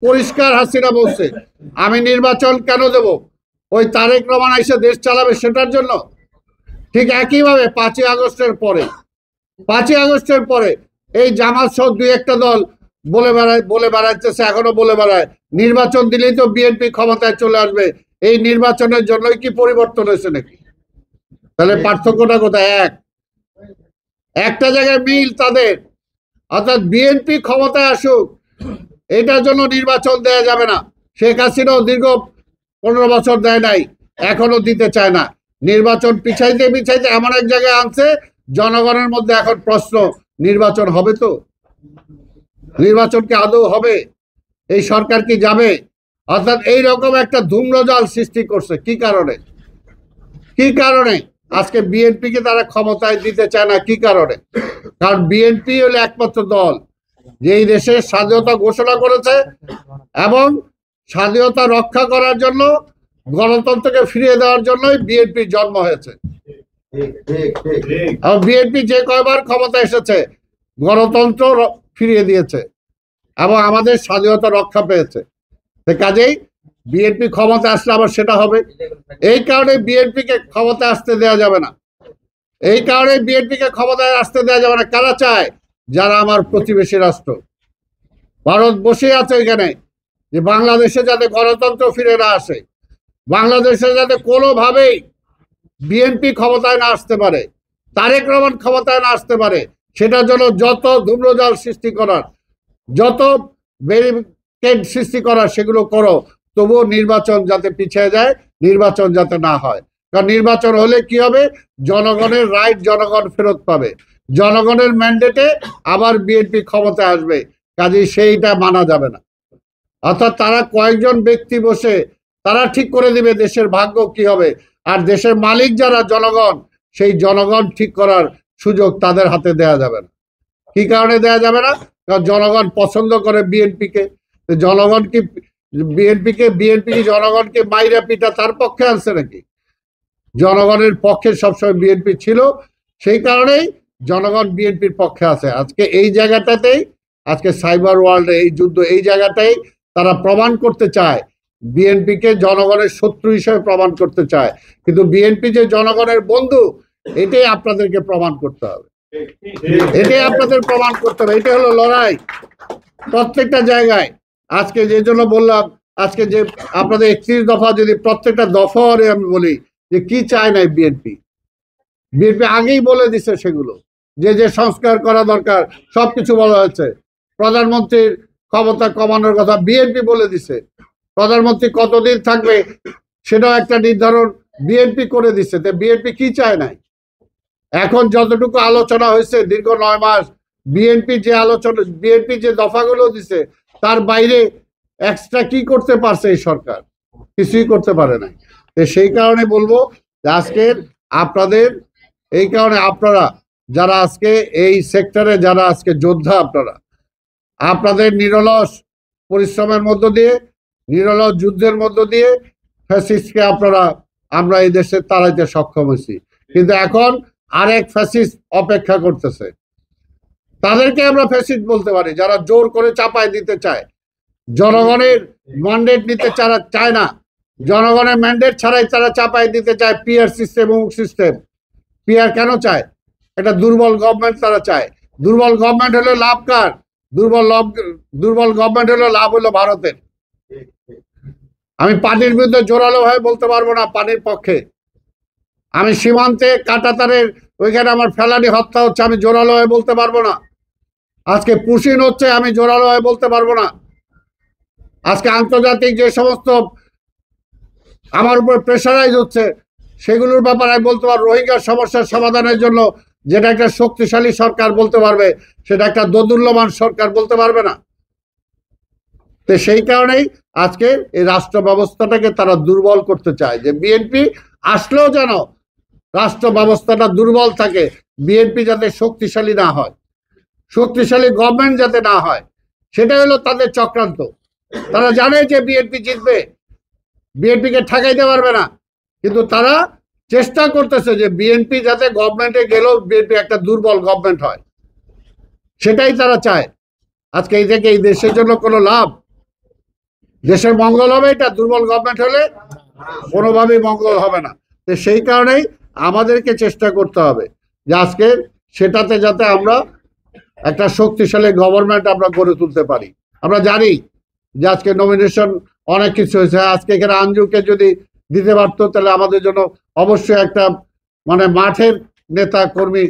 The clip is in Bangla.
পরিষ্কার হাসিনা বলছে আমি নির্বাচন কেন দেব, ওই তারেক রহমান এসে দেশ চালাবে সেটার জন্য। ঠিক একইভাবে 5ই আগস্টের পরে এই জামাত সহ দুই একটা দল বলে বেড়াইতেছে, এখনো বলে বেড়ায় নির্বাচন দিলেই তো বিএনপি ক্ষমতায় চলে আসবে। এই নির্বাচনের জন্যই কি পরিবর্তন হয়েছে নাকি? তাহলে পার্থক্যটা কোথায়? একটা জায়গায় মিল তাদের, অর্থাৎ বিএনপি ক্ষমতায় আসুক এটার জন্য নির্বাচন দেয়া যাবে না। শেখ হাসিনাও দীর্ঘ 15 বছর দেয় নাই, এখনো দিতে চায় না। নির্বাচন পিছাইতে এমন এক জায়গায় আনছে, জনগণের মধ্যে এখন প্রশ্ন নির্বাচন হবে তো? নির্বাচন কি আদৌ হবে? এই সরকার কি যাবে? অর্থাৎ এইরকম একটা ধূম্রজাল সৃষ্টি করছে। কি কারণে আজকে বিএনপি কে তারা ক্ষমতায় দিতে চায় না? কি কারণে? কারণ বিএনপি হলো একমাত্র দল যে এই দেশের স্বাধীনতা ঘোষণা করেছে এবং স্বাধীনতা রক্ষা করার জন্য, গণতন্ত্রকে ফিরিয়ে দেওয়ার জন্যই বিএনপির জন্ম হয়েছে। এবং বিএনপি যে কয়বার ক্ষমতা এসেছে গণতন্ত্র ফিরিয়ে দিয়েছে এবং আমাদের স্বাধীনতা রক্ষা পেয়েছে। কাজেই বিএনপি ক্ষমতা আসলে আবার সেটা হবে। এই কারণে বিএনপিকে ক্ষমতায় আসতে দেওয়া যাবে না। কারা চায়? যারা আমার প্রতিবেশী রাষ্ট্র ভারত বসে আছে এখানে, যে বাংলাদেশে যাতে গণতন্ত্র ফিরে না আসে, বাংলাদেশে যাতে কোনোভাবেই বিএনপি ক্ষমতায় না আসতে পারে, তারেক রহমান ক্ষমতায় না আসতে পারে, সেটার জন্য যত ধূম্রজাল সৃষ্টি করার, যত ব্যারিকেড সৃষ্টি করার সেগুলো করো, তবুও নির্বাচন যাতে পিছিয়ে যায়, নির্বাচন যাতে না হয়। কারণ নির্বাচন হলে কি হবে? জনগণের রাইট জনগণ ফেরত পাবে, জনগণের ম্যান্ডেটে আবার বিএনপি ক্ষমতায় আসবে। কাজেই সেইটা মানা যাবে না। অর্থাৎ তারা কয়েকজন ব্যক্তি বসে তারা ঠিক করে দিবে দেশের ভাগ্য কি হবে, আর দেশের মালিক যারা জনগণ, সেই জনগণ ঠিক করার সুযোগ তাদের হাতে দেয়া যাবে না। কি কারণে দেয়া যাবে না? কারণ জনগণ পছন্দ করে বিএনপিকে। জনগণ কি বিএনপি কি জনগণকে মাইরা পিটা তার পক্ষে আনছে নাকি? জনগণের পক্ষে সবসময় বিএনপি ছিল, সেই কারণেই জনগণ বিএনপির পক্ষে আছে। আজকে এই জায়গাটাতেই, আজকে সাইবার ওয়ার্ল্ডে এই যুদ্ধ, এই জায়গাটাই তারা প্রমাণ করতে চায়, বিএনপিকে জনগণের শত্রু হিসেবে প্রমাণ করতে চায়। কিন্তু বিএনপি যে জনগণের বন্ধু, এটাই আপনাদেরকে প্রমাণ করতে হবে। এটাই হলো লড়াই প্রত্যেকটা জায়গায়। আজকে যে জন্য বললাম, আজকে যে আপনাদের 31 দফা, যদি প্রত্যেকটা দফা আমি বলি যে কি চায় নাই বিএনপি আগেই বলে দিছে সেগুলো, যে সংস্কার করা দরকার সবকিছু বলা হয়েছে। প্রধানমন্ত্রীর ক্ষমতা কমানোর কথা বিএনপি বলে দিছে। প্রধানমন্ত্রী কতদিন থাকবে সেটাও একটা নির্ধারণ বিএনপি করে দিচ্ছে। বিএনপি কি চায় নাই? এখন যতটুকু আলোচনা হয়েছে দীর্ঘ 9 মাস, বিএনপি যে দফাগুলো দিছে তার বাইরে এক্সট্রা কি করতে পারছে এই সরকার? কিছুই করতে পারে নাই। সেই কারণে বলবো যে আজকের আপনাদের, এই কারণে আপনারা যারা আজকে এই সেক্টরে যারা আজকে যোদ্ধা, আপনাদের নিরলস পরিশ্রমের মধ্য দিয়ে, নিরলস যুদ্ধের মধ্য দিয়ে ফ্যাসিস্টকে আমরা এই দেশে তাড়াইতে সক্ষম হয়েছি। কিন্তু এখন আরেক ফ্যাসিস্ট অপেক্ষা করতেছে। তাদেরকে আমরা ফ্যাসিস্ট বলতে পারি, যারা জোর করে চাপায় দিতে চায়, জনগণের ম্যান্ডেট নিতে চায় না, জনগণের ম্যান্ডেট ছাড়াই তারা চাপায় দিতে চায় পিআর সিস্টেম, অমুক সিস্টেম। পিআর কেন চায়? একটা দুর্বল গভর্নমেন্ট তারা চায়। দুর্বল গভর্নমেন্ট হলো লাভ কার? দুর্বল গভর্নমেন্ট হলো লাভ হলো ভারতের। আমি পানির বিরুদ্ধে জোরালো ভাবে বলতে পারবো না, পানির পক্ষে। আমি সীমান্তে কাঁটাতারের ওইখানে আমার ফেলানি হত্যা হচ্ছে, আমি জোরালো হয়ে বলতে পারবো না। আজকে পুশিন হচ্ছে, আমি জোরালো হয়ে বলতে পারবো না। আজকে আন্তর্জাতিক যে সমস্ত আমার উপর প্রেশারাইজ হচ্ছে, সেগুলোর ব্যাপারে আমি বলতে পারবো। রোহিঙ্গার সমস্যার সমাধানের জন্য যেটা একটা শক্তিশালী সরকার বলতে পারবে, সেটা একটা দোদুল্যমান সরকার বলতে পারবে না। তো সেই কারণেই আজকে এই রাষ্ট্র ব্যবস্থাটাকে তারা দুর্বল করতে চায়, যে বিএনপি আসলেও যেন রাষ্ট্র ব্যবস্থাটা দুর্বল থাকে, বিএনপি যাতে শক্তিশালী না হয়, শক্তিশালী গভর্নমেন্ট যাতে না হয়, সেটা হলো তাদের চক্রান্ত। তারা জানে যে বিএনপি জিতবে, বিএনপিকে ঠেকাইতে পারবে না, কিন্তু তারা চেষ্টা করতেছে যে বিএনপি যাতে গভর্নমেন্টে গেলেও বিএনপি একটা দুর্বল গভর্নমেন্ট হয়, সেটাই তারা চায়। আজকে এই থেকে এই দেশের জন্য কোনো লাভ, দেশের মঙ্গল হবে, এটা দুর্বল গভর্নমেন্ট হলে কোনোভাবেই মঙ্গল হবে না। তো সেই কারণেই আমাদেরকে চেষ্টা করতে হবে যে আজকে সেটাতে যাতে আমরা একটা শক্তিশালী গভর্নমেন্ট আমরা গড়ে তুলতে পারি। আমরা জানি যে আজকে নমিনেশন অনেক কিছু হয়েছে, আজকে এখানে আঞ্জুকে যদি দিতে পারতো তাহলে আমাদের জন্য অবশ্যই একটা মানে মাঠের নেতা কর্মী